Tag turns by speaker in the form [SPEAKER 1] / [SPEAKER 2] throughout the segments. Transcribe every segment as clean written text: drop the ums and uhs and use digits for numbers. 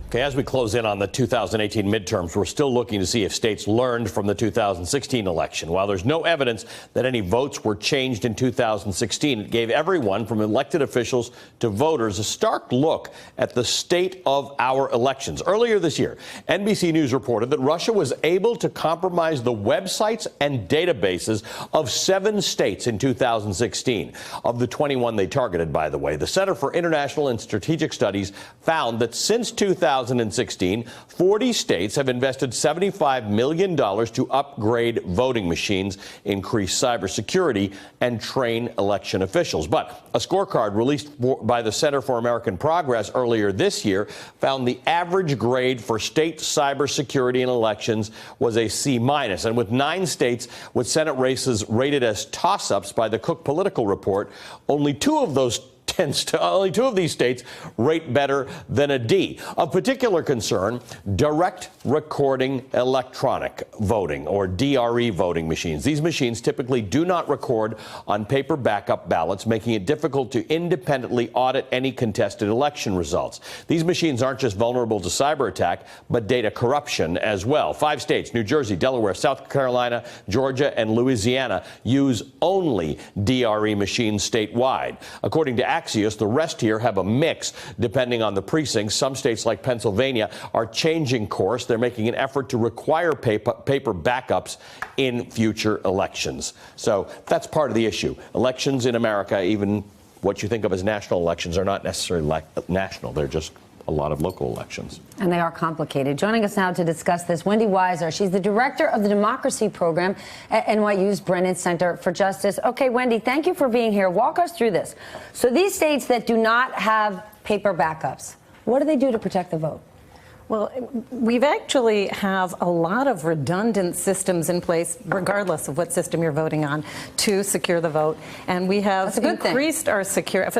[SPEAKER 1] Okay, as we close in on the 2018 midterms, we're still looking to see if states learned from the 2016 election. While there's no evidence that any votes were changed in 2016, it gave everyone from elected officials to voters a stark look at the state of our elections. Earlier this year, NBC News reported that Russia was able to compromise the websites and databases of 7 states in 2016. Of the 21 they targeted, by the way, the Center for International and Strategic Studies found that since 2016, 40 states have invested $75 million to upgrade voting machines, increase cybersecurity, and train election officials. But a scorecard released by the Center for American Progress earlier this year found the average grade for state cybersecurity in elections was a C-. And with 9 states with Senate races rated as toss-ups by the Cook Political Report, only two of these states rate better than a D. Of particular concern, direct recording electronic voting, or DRE voting machines. These machines typically do not record on paper backup ballots, making it difficult to independently audit any contested election results. These machines aren't just vulnerable to cyber attack, but data corruption as well. 5 states, New Jersey, Delaware, South Carolina, Georgia, and Louisiana, use only DRE machines statewide. According to Axios, the rest here have a mix depending on the precinct. Some states like Pennsylvania are changing course. They're making an effort to require paper backups in future elections. So that's part of the issue. Elections in America, even what you think of as national elections, are not necessarily national. They're just a lot of local elections.
[SPEAKER 2] And they are complicated. Joining us now to discuss this, Wendy Weiser. She's the director of the Democracy Program at NYU's Brennan Center for Justice. Okay, Wendy, thank you for being here. Walk us through this. So these states that do not have paper backups, what do they do to protect the vote?
[SPEAKER 3] Well, we've actually have a lot of redundant systems in place, regardless of what system you're voting on, to secure the vote. And we have increased our security.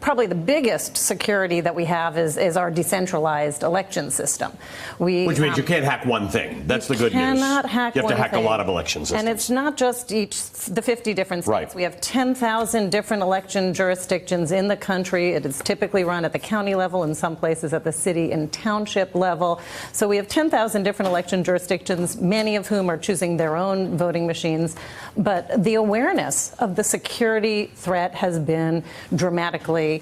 [SPEAKER 3] Probably the biggest security that we have is our decentralized election system.
[SPEAKER 1] Which means you can't hack one thing. That's the good news.
[SPEAKER 3] You cannot hack one thing.
[SPEAKER 1] You have to hack a lot of election systems.
[SPEAKER 3] And it's not just the 50 different states. Right. We have 10,000 different election jurisdictions in the country. It is typically run at the county level, in some places at the city and township level. So we have 10,000 different election jurisdictions, many of whom are choosing their own voting machines. But the awareness of the security threat has been dramatically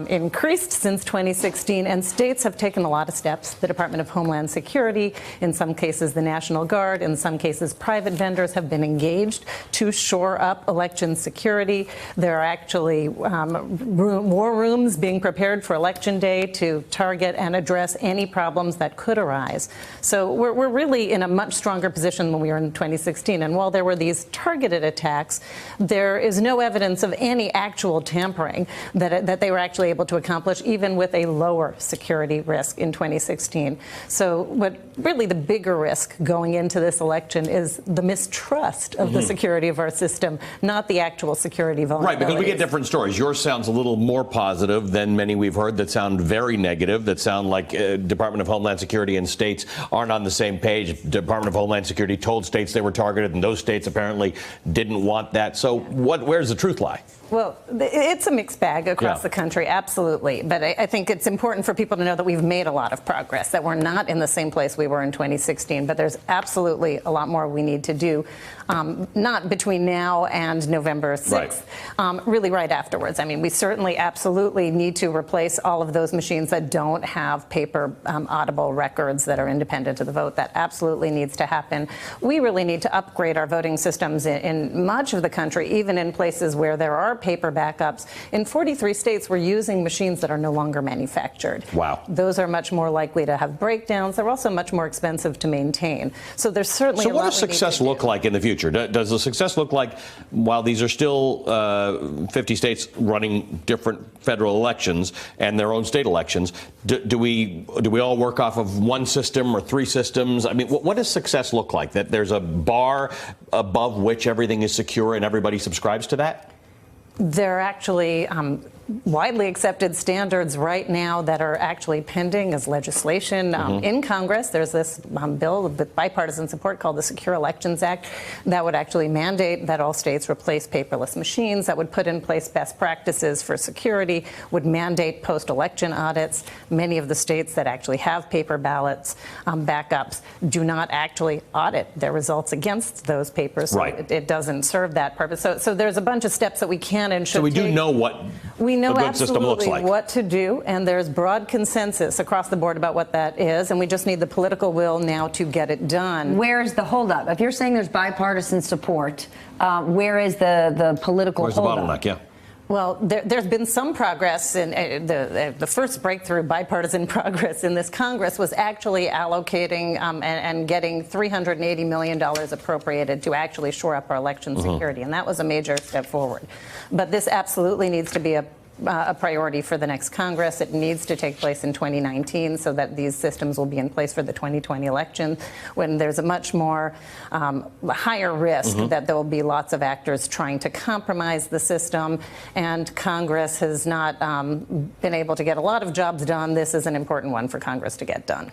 [SPEAKER 3] increased since 2016, and states have taken a lot of steps. The Department of Homeland Security, in some cases the National Guard, in some cases private vendors have been engaged to shore up election security. There are actually war rooms being prepared for Election Day to target and address any problems that could arise. So we're really in a much stronger position than we were in 2016. And while there were these targeted attacks, there is no evidence of any actual tampering that they were actually able to accomplish, even with a lower security risk in 2016. So what really the bigger risk going into this election is the mistrust of the security of our system, not the actual security vulnerabilities.
[SPEAKER 1] Right, because we get different stories. Yours sounds a little more positive than many we've heard that sound very negative, that sound like Department of Homeland Security and states aren't on the same page. Department of Homeland Security told states they were targeted, and those states apparently didn't want that. So where's the truth lie?
[SPEAKER 3] Well, it's a mixed bag across the country, absolutely. But I think it's important for people to know that we've made a lot of progress, that we're not in the same place we were in 2016. But there's absolutely a lot more we need to do, not between now and November 6th, really right afterwards. I mean, we certainly absolutely need to replace all of those machines that don't have paper audible records that are independent of the vote. That absolutely needs to happen. We really need to upgrade our voting systems in much of the country, even in places where there are paper backups. In 43 states, we're using machines that are no longer manufactured.
[SPEAKER 1] Wow.
[SPEAKER 3] Those are much more likely to have breakdowns. They're also much more expensive to maintain. So there's certainly a lot.
[SPEAKER 1] So what does success look like in the future? Does the success look like, while these are still 50 states running different federal elections and their own state elections, do we all work off of one system or 3 systems? I mean, what does success look like? That there's a bar above which everything is secure and everybody subscribes to that?
[SPEAKER 3] There are actually widely accepted standards right now that are actually pending as legislation in Congress. There's this bill with bipartisan support called the Secure Elections Act that would actually mandate that all states replace paperless machines, that would put in place best practices for security, would mandate post-election audits. Many of the states that actually have paper ballots backups do not actually audit their results against those papers. So
[SPEAKER 1] Right.
[SPEAKER 3] it doesn't serve that purpose. So there's a bunch of steps that we can and should
[SPEAKER 1] So we
[SPEAKER 3] take.
[SPEAKER 1] do know what
[SPEAKER 3] We know
[SPEAKER 1] a good system looks
[SPEAKER 3] absolutely
[SPEAKER 1] like.
[SPEAKER 3] what to do, and there's broad consensus across the board about what that is, and we just need the political will now to get it done.
[SPEAKER 2] Where is the holdup? If you're saying there's bipartisan support, where is the political
[SPEAKER 1] Where's the
[SPEAKER 2] holdup?
[SPEAKER 1] bottleneck? Yeah.
[SPEAKER 3] Well, there's been some progress, and the first breakthrough bipartisan progress in this Congress was actually allocating and getting $380 million appropriated to actually shore up our election security, and that was a major step forward. But this absolutely needs to be a priority for the next Congress. It needs to take place in 2019 so that these systems will be in place for the 2020 election, when there's a much more higher risk that there will be lots of actors trying to compromise the system, and Congress has not been able to get a lot of jobs done. This is an important one for Congress to get done.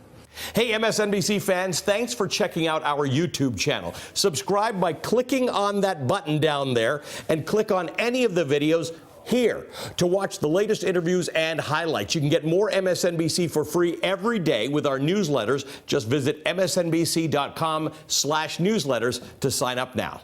[SPEAKER 1] Hey, MSNBC fans, thanks for checking out our YouTube channel. Subscribe by clicking on that button down there and click on any of the videos here to watch the latest interviews and highlights. You can get more MSNBC for free every day with our newsletters. Just visit msnbc.com/newsletters to sign up now.